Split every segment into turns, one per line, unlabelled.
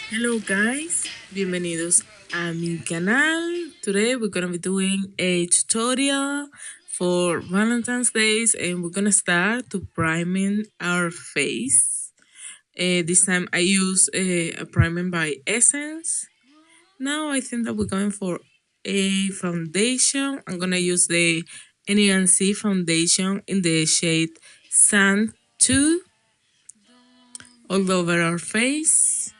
Hello guys, bienvenidos a mi canal. Today we're gonna be doing a tutorial for Valentine's Days and we're gonna start to priming our face. This time I use a priming by Essence. Now I think that we're going for a foundation. I'm gonna use the NENC foundation in the shade Sand 2 all over our face.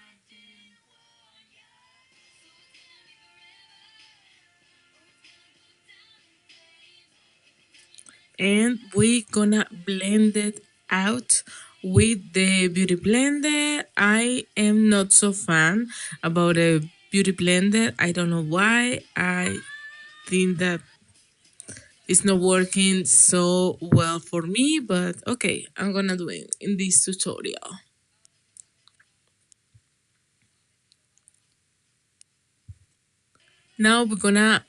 And we gonna blend it out with the beauty blender. I am not so fan about a beauty blender. I don't know why. I think that it's not working so well for me, but okay, I'm gonna do it in this tutorial. Now we're gonna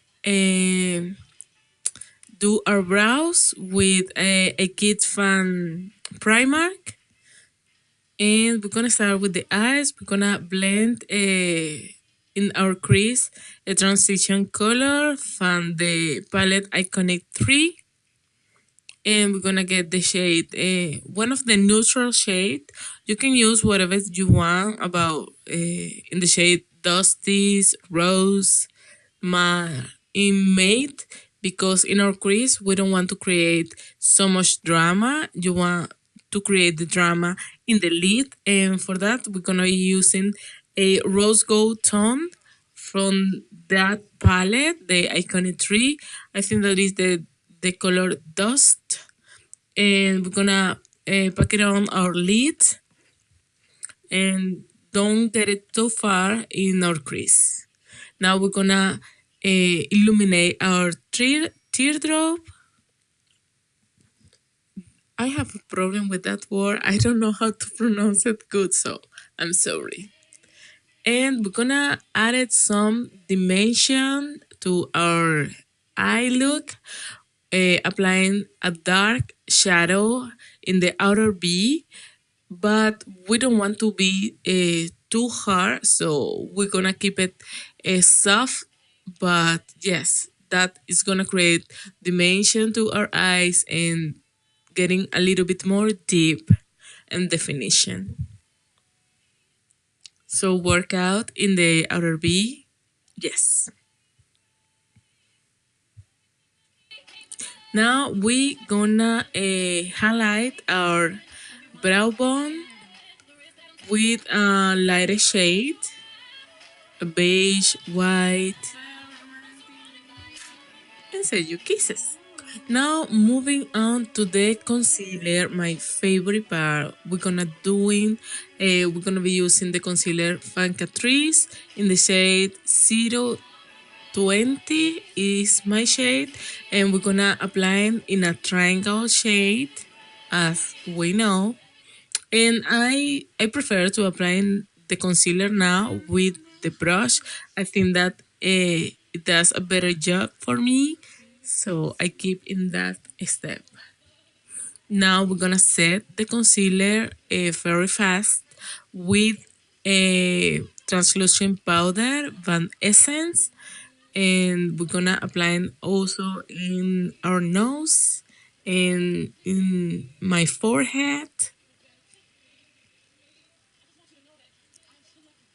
do our brows with a Kid Fan primer. And we're gonna start with the eyes. We're gonna blend in our crease a transition color from the palette Iconic 3. And we're gonna get the shade, one of the neutral shade. You can use whatever you want about in the shade Dusties, Rose, in Mate, because in our crease we don't want to create so much drama. You want to create the drama in the lid, and for that we're gonna be using a rose gold tone from that palette, the Iconic 3. I think that is the color Dust, and we're gonna pack it on our lid and don't get it too far in our crease. Now we're gonna illuminate our teardrop. I have a problem with that word. I don't know how to pronounce it good, so I'm sorry. And we're gonna add some dimension to our eye look, applying a dark shadow in the outer V, but we don't want to be too hard, so we're gonna keep it soft. But yes, that is gonna create dimension to our eyes and getting a little bit more deep and definition. So work out in the outer V. Yes. Now we gonna highlight our brow bone with a lighter shade, a beige, white, and send you kisses. Now moving on to the concealer, my favorite part. We're gonna be using the concealer Fan Catrice in the shade 020 is my shade, and we're gonna apply it in a triangle shade, as we know. And I prefer to apply the concealer now with the brush. I think that it does a better job for me, so I keep in that step. Now we're gonna set the concealer very fast with a translucent powder Van Essence, and we're gonna apply it also in our nose and in my forehead.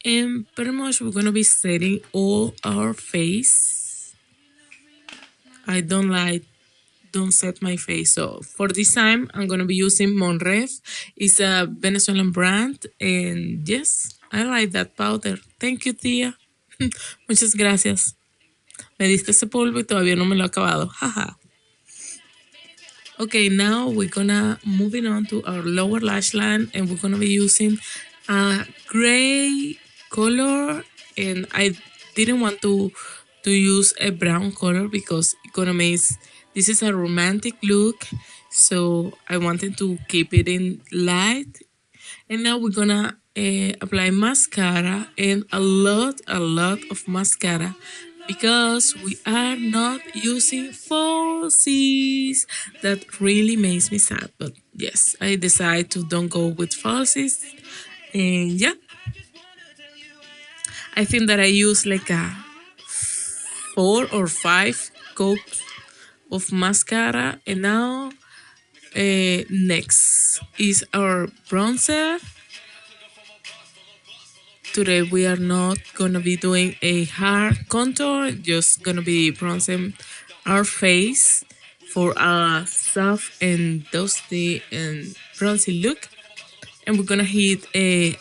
And pretty much we're gonna be setting all our face. I don't set my face. So for this time I'm gonna be using Monref. It's a Venezuelan brand, and yes, I like that powder. Thank you, tía. Muchas gracias. Me diste ese polvo y todavía no me lo he acabado. Jaja. Okay, now we're gonna moving on to our lower lash line, and we're gonna be using a gray color, and I didn't want to use a brown color because it's gonna make this is a romantic look, so I wanted to keep it in light. And now we're gonna apply mascara, and a lot of mascara, because we are not using falsies. That really makes me sad, but yes, I decide to don't go with falsies. And yeah, I think that I use like a 4 or 5 cups of mascara. And now, next is our bronzer. Today we are not gonna be doing a hard contour, just gonna be bronzing our face for a soft and dusty and bronzy look. And we're gonna hit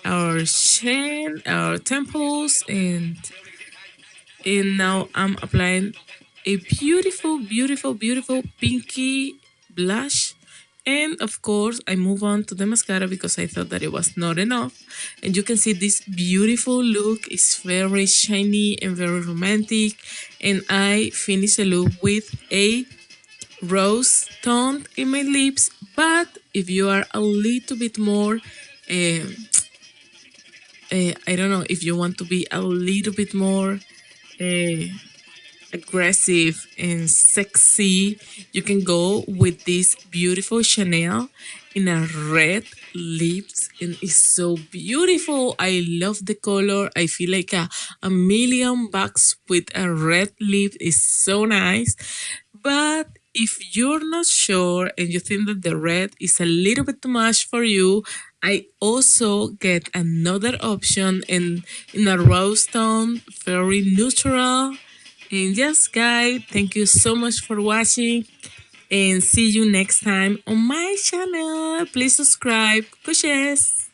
our chin, our temples, and now I'm applying a beautiful, beautiful, beautiful pinky blush. And of course, I move on to the mascara because I thought that it was not enough. And you can see this beautiful look is very shiny and very romantic. And I finish the look with a rose tone in my lips. But if you are a little bit more, um I don't know, if you want to be a little bit more uh, aggressive and sexy, you can go with this beautiful Chanel in a red lips, and it's so beautiful. I love the color. I feel like a million bucks with a red lip is so nice. But if you're not sure and you think that the red is a little bit too much for you, I also get another option in a rose tone, very neutral. And yes, guys, thank you so much for watching and see you next time on my channel. Please subscribe. Pushes.